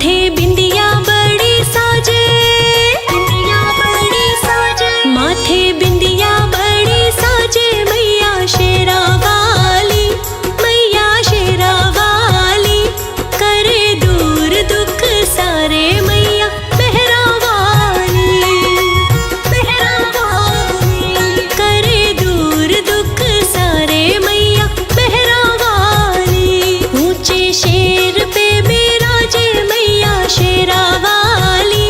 माथे बिंदिया बड़ी साजे, बिंदिया बड़ी साजे, माथे बिंदिया बड़ी साजे। मैया शेरा वाली, मैया शेरा वाली, करे दूर दुख सारे। मैया मेहरा वाली, मेहरा वाली, करे दूर दुख सारे। मैया मेहरा वाली, ऊंचे शेर पे बिराजे। मैया शेरा वाली,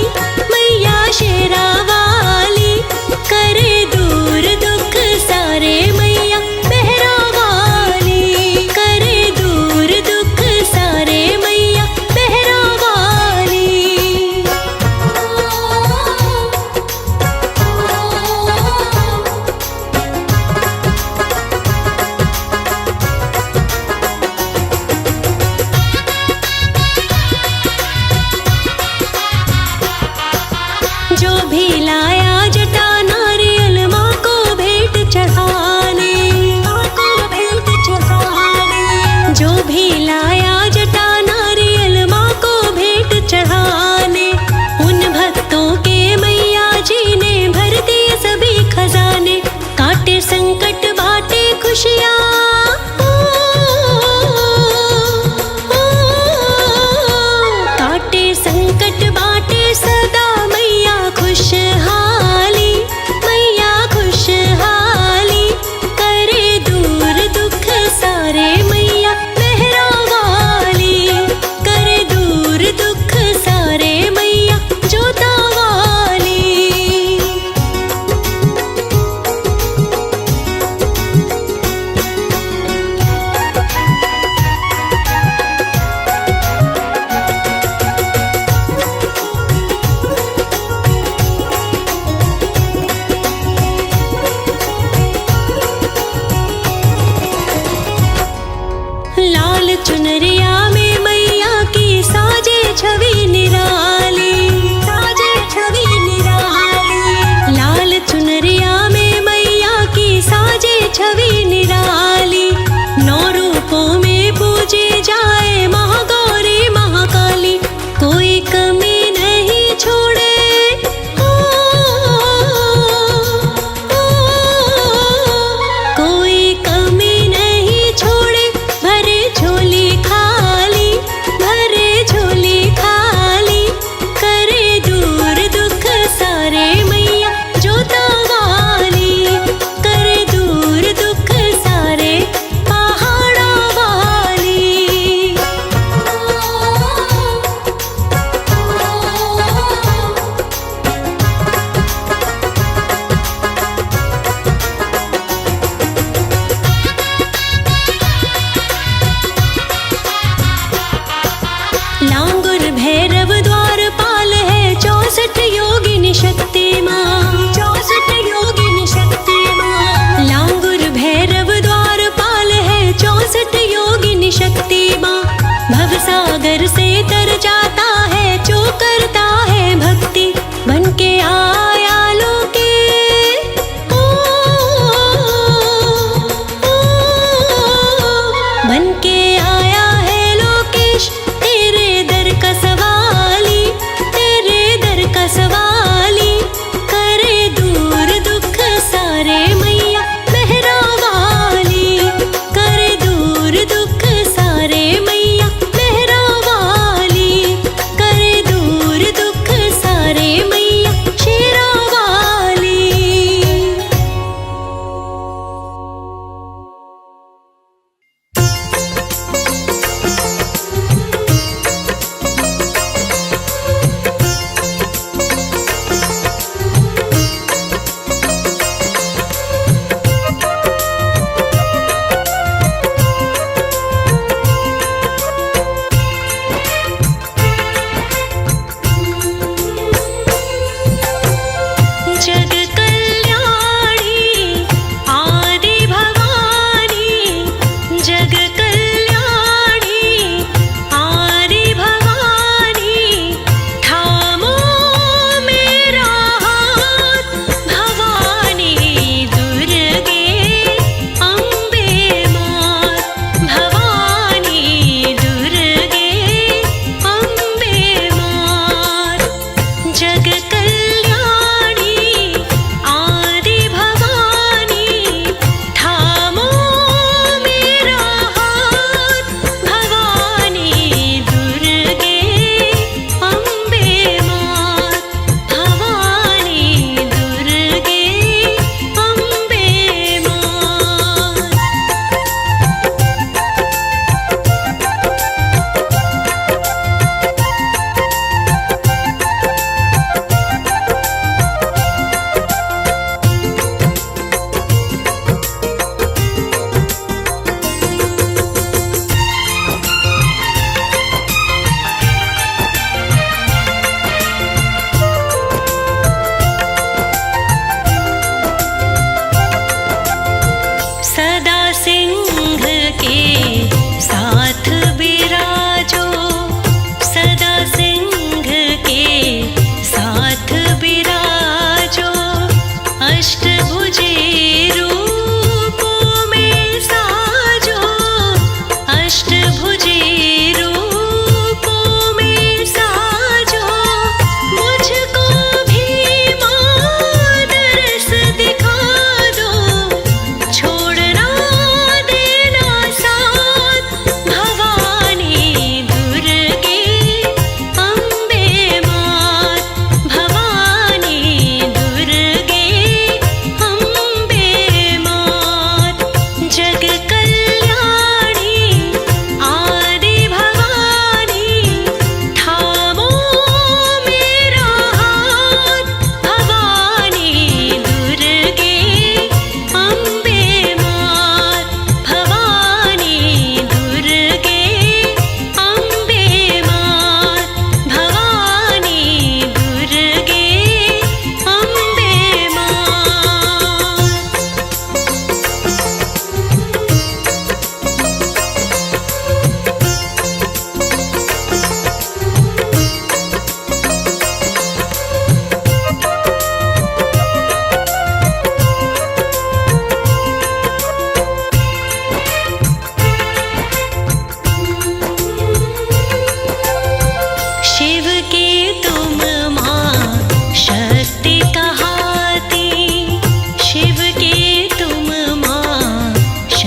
मैया शेरा वाली, करे दूर दुख सारे। मैया मेहरा वाली, करे दूर दुख सारे। मैया मेहरा वाली। जो भी लाया जटा नारियल माँ को भेंट चढ़ाने, माँ को भेंट चढ़ाने। जो भी लाया जटा नारियल माँ को भेंट चढ़ाने, उन भक्तों के मैया जी ने भर दिए सभी खजाने। काटे संकट बाटे खुशियाँ, काटे संकट बाटे सदा। मैया खुशहाल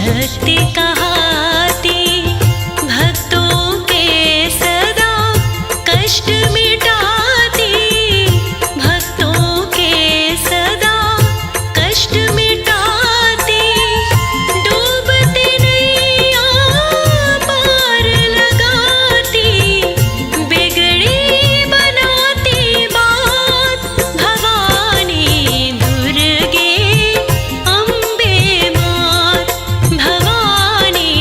शक्ति कहाती, भक्तों के सदा कष्ट मिटाती, भक्तों के सदा कष्ट मिटाती, डूबती नैया पार लगाती, बिगड़ी बनाती बात, भवानी दुर्गे अम्बे मात, भवानी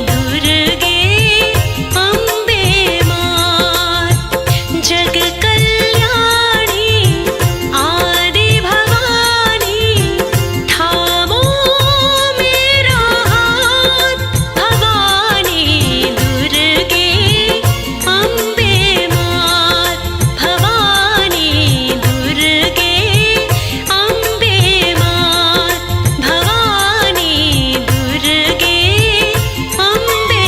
दुर्गे अम्बे मात, जग कल्याणी आदि भवानी, थामो मेरा हाथ, भवानी दुर्गे अम्बे मात, भवानी दुर्गे अम्बे मात, भवानी दुर्गे अम्बे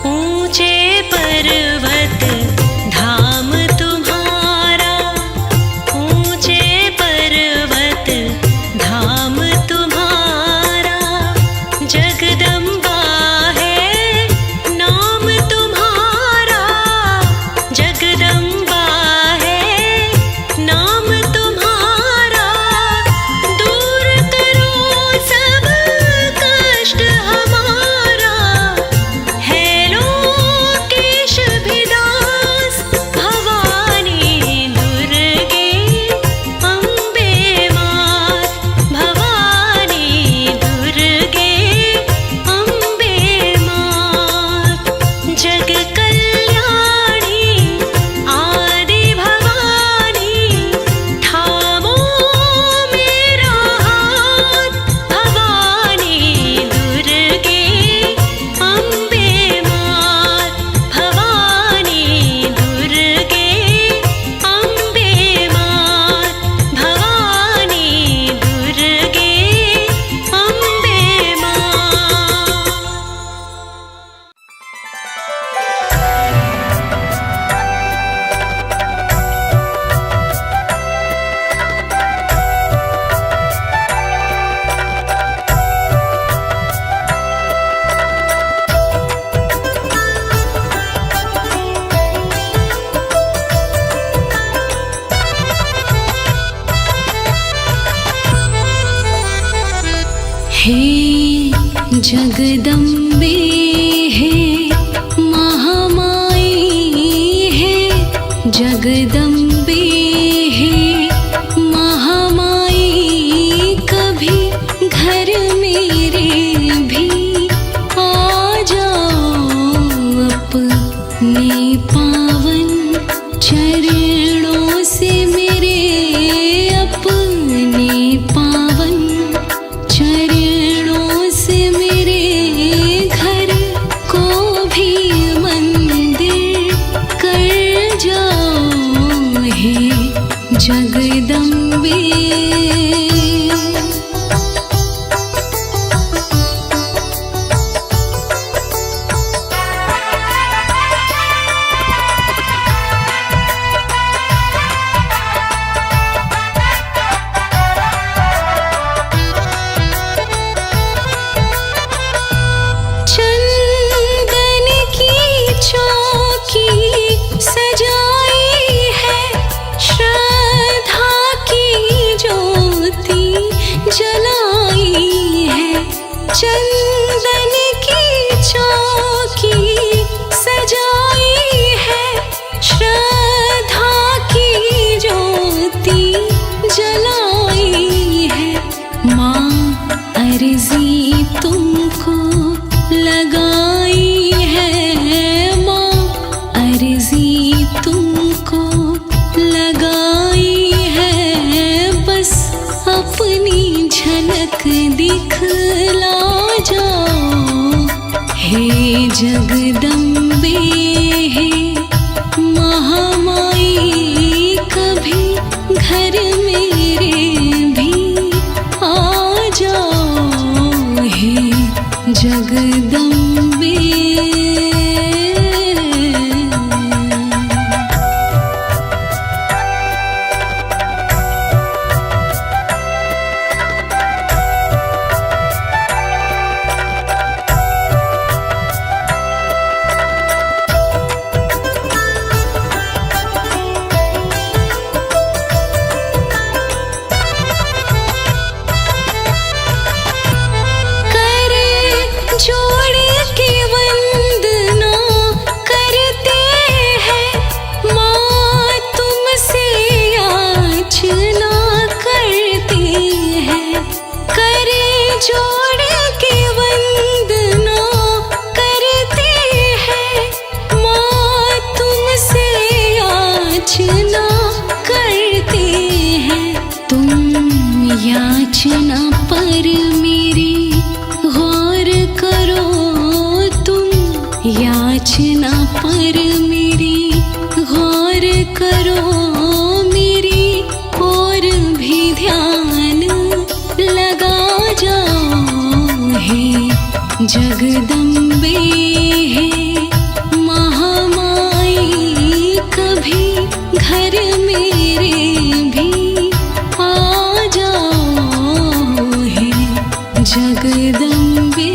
ऊंचे पर्वत धाम तुम्हारा, ऊंचे पर्वत धाम तुम्हारा, जगदम्बा है नाम तुम्हारा, जगदम्बा है नाम तुम्हारा, दूर करो सब कष्ट हमारा, है लोकेश भिदास, भवानी दुर्गे अम्बे मात, भवानी दुर्गे अम्बे मात, जग कल्याणी आदि भवानी, थामो मेरा हाथ, भवानी दुर्गे अम्बे मात, भवानी दुर्गे अम्बे मात, भवानी दुर्गे अम्बे हे जगदम्बे हे महामाई है, जगदम्बे है महामाई, कभी घर मेरे भी आ जाओ, अपने पावन चरणों से मेरे, अपने पावन चरणों से मेरे घर को भी मंदिर कर जाओ, हे जगदम्बे। चंदन की चौकी सजाई है, श्रद्धा की ज्योति जलाई है, चंदन की चौकी सजाई है, श्रद्धा की ज्योति जलाई है, माँ अर्जी तुमको लगाई है, माँ अर्जी तुमको लगाई है, बस अपनी झलक दिखला हे जगदम्बे हे महामाई, कभी घर मेरे भी आ जाओ हे जगदम्बे। याचना पर मेरी गौर करो तुम, याचना पर मेरी गौर करो, मेरी और भी ध्यान लगा जाओ हे जगदम्बे हे महामाई, कभी घर मेरे भी आ जाओ हे जगदम्बे।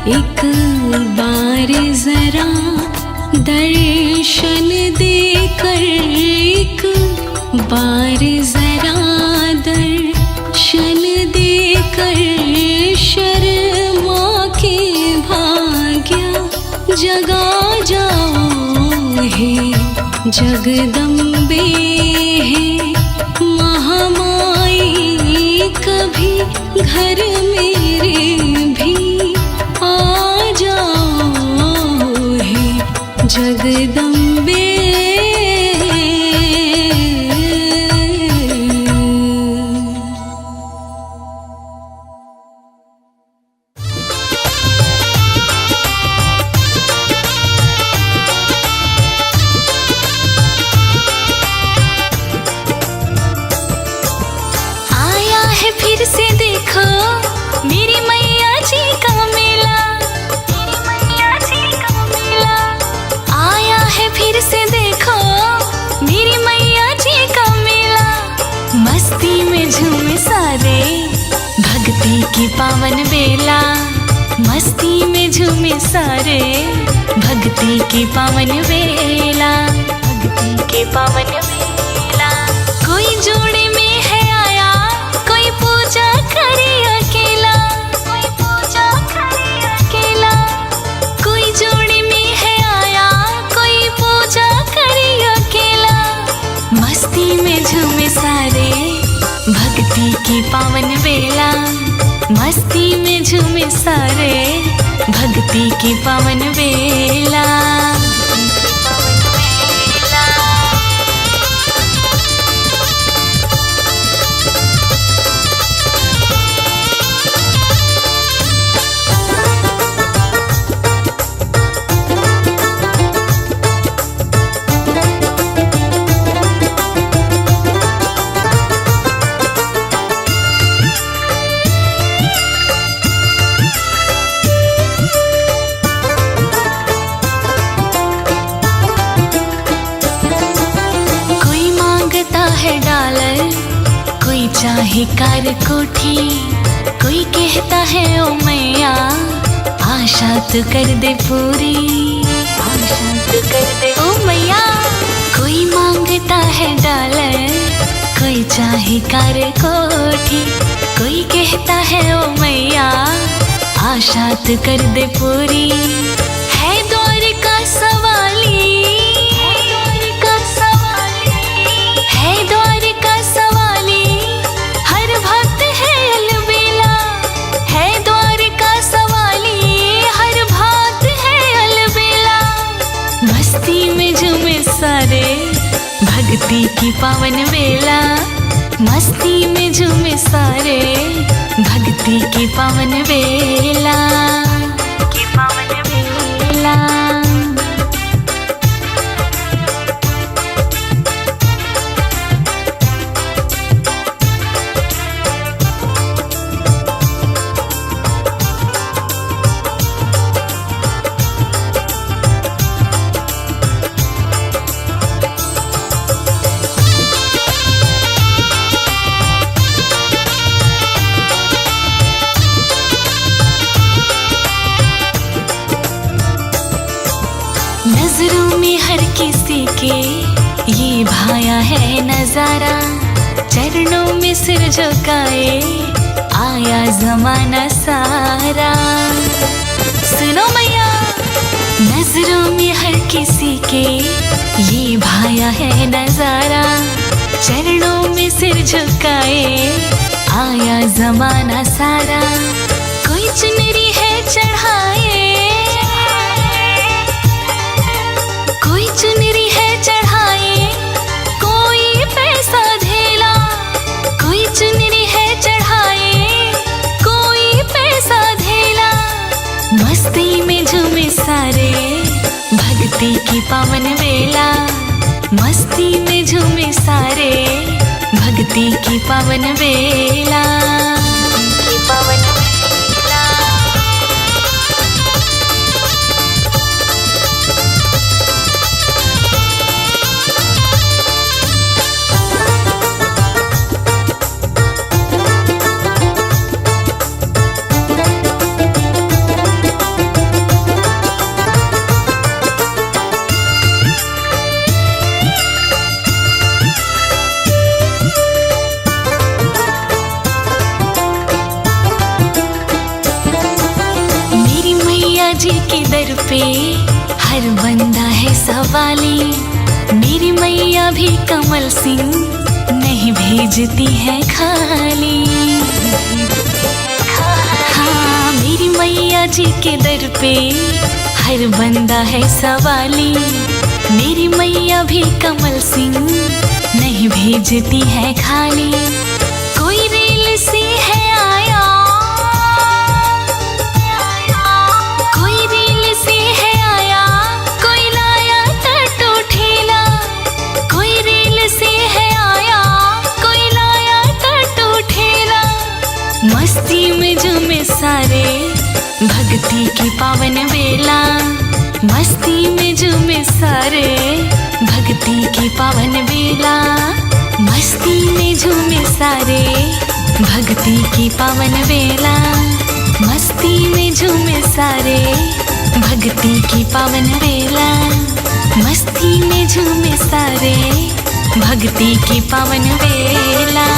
एक बार जरा दर्शन देकर, एक बार जरा दर्शन देकर, शर्मा के भाग्य जगा जाओ हे जगदम्बे हे महामाई, कभी घर मेरे भी आ जाओ हे जगदम्बे। आया है फिर से देखो मेरी मैया जी का मेला, मेरी मैया जी का मेला। आया है फिर से देखो मेरी मैया जी का मेला, मस्ती में झूमे सारे भक्ति की पावन बेला, मस्ती में झूमे सारे भक्ति की पावन बेला, भक्ति के पावन बेला। कोई जोड़े में है आया, कोई पूजा करे अकेला, कोई पूजा करे अकेला। कोई जोड़े में है आया, कोई पूजा करे अकेला, मस्ती में झूमे सारे भक्ति की पावन बेला, मस्ती में झूमे सारे भक्ति की पावन बेला। चाहे कार कोठी, कोई कहता है ओ मैया आशा तो कर दे पूरी, आशा तो कर दे ओ मैया। कोई मांगता है डॉलर, कोई चाहे कार कोठी, कोई कहता है ओ मैया आशा तो कर दे पूरी। है दौर का सवाली, है दौर का सवाली, हर भक्त है अलबेला। है दौर का सवाली, हर भक्त है अलबेला। मस्ती में झूमे सारे भक्ति की पावन बेला, मस्ती में झूमे सारे भक्ति की पावन बेला, की पावन बेला। नजरों में हर किसी के ये भाया है नजारा, चरणों में सिर झुकाए आया जमाना सारा। सुनो मैया, नजरों में हर किसी के ये भाया है नजारा, चरणों में सिर झुकाए आया जमाना सारा। कोई चुनरी है चढ़ाए, कोई चुनरी है चढ़ाए, कोई पैसा धेला। कोई चुनरी है चढ़ाए, कोई पैसा धेला। मस्ती में झूमे सारे भक्ति की पावन बेला, मस्ती में झूमे सारे भक्ति की पावन बेला, की पावन बेला। जी के दर पे हर बंदा है सवाली, मेरी मैया भी कमल सिंह नहीं भेजती है खाली। हाँ, मेरी मैया जी के दर पे हर बंदा है सवाली, मेरी मैया भी कमल सिंह नहीं भेजती है खाली। कोई रेल सी है आया, कोई रेल सी है आया, कोई लाया टटू ठेला। कोई रेल सी है आया, कोई लाया टटू ठेला। मस्ती में झूमे सारे भक्ति की पावन बेला, मस्ती में झूमे सारे भक्ति की पावन बेला, मस्ती में झूमे सारे भक्ति की पावन बेला, मस्ती में झूमे सारे भक्ति की पावन बेला, मस्ती में झूमे सारे भक्ति की पावन बेला।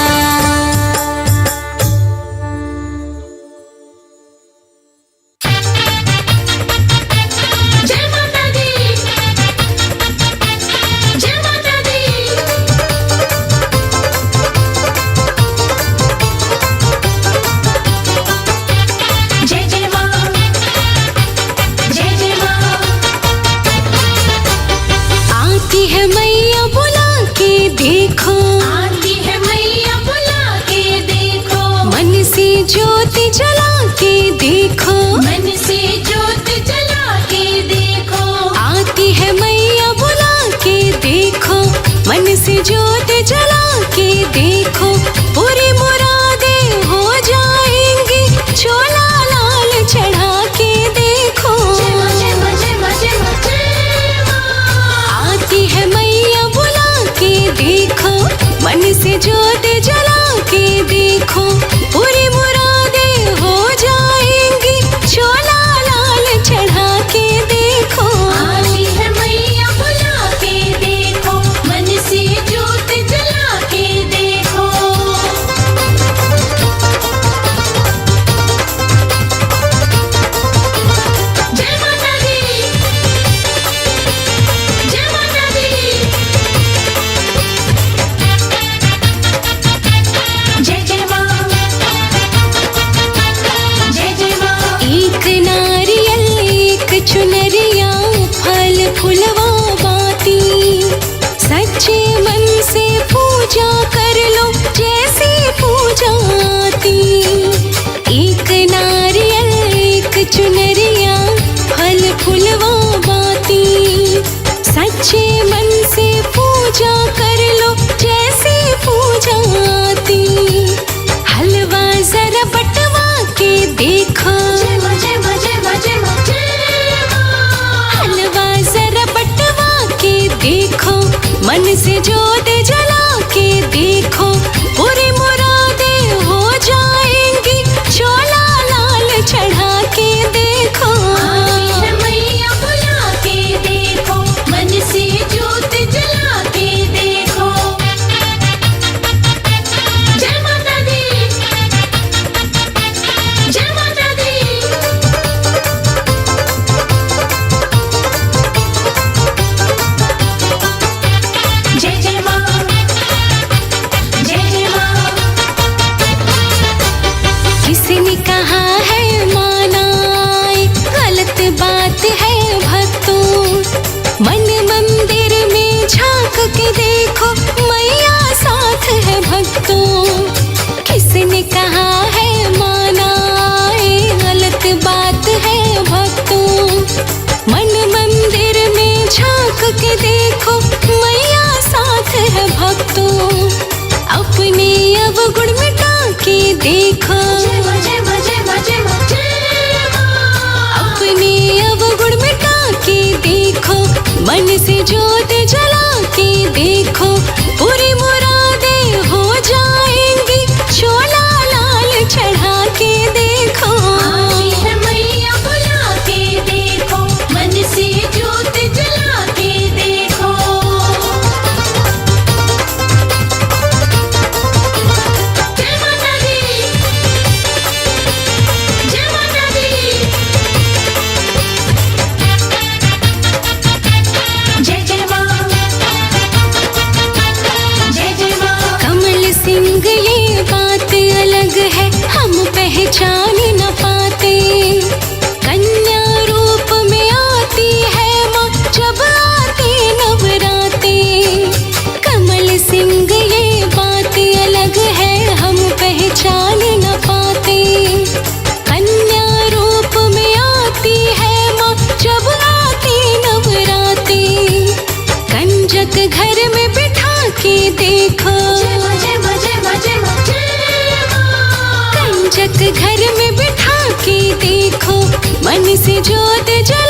ज्योति जला के देखो, मन से ज्योति जला के देखो, आती है मैया बुला के देखो, मन से ज्योति जला के देखो, पूरी मुरादें हो जाएंगी, चोला लाल चढ़ा के देखो। आती है मैया बुला के देखो, मन से ज्योति जला के देखो, पूरी मुरादें बटवा के देखो, हलवा जरा बटवा के देखो, मन से जोत जला के देखो, पूरी मुरादें हो जाएंगी, चोला लाल चढ़ा के देखो। मैया बुला के देखो, मन से जोत जला के देखो। जय माता दी, जय माता दी। जय जय माँ, जय जय माँ। किसी ने कहा है माना गलत बात है भक्तों, मन मंदिर में झांक के देखो, मैया साथ है भक्तों। किसने कहा है माना गलत बात है भक्तों, मन मंदिर में झांक के देखो, मैया साथ है भक्तों। अपने अवगुण मिटा के देखो, अपने अवगुण मिटा के देखो, मन से जोत जला के देखो, पूरी मुरादें हो जाएंगी, चोला लाल चढ़ा के देखो। मैया बुला के देखो, मन से जोत जला के देखो। जय माता दी, जय माता दी। जय जय माँ, जय जय माँ। कमल सिंह ये बात अलग है, हम पहचान न पाते, कन्या रूप में आती है माँ, जब आती नवराते। कमल सिंह ये बात अलग है, हम पहचान न पाते, कन्या रूप में आती है माँ, जब आती नवराते। कंजक घर में बिठा के देखो, कंजक घर में बिठा के देखो, मन से जोत जला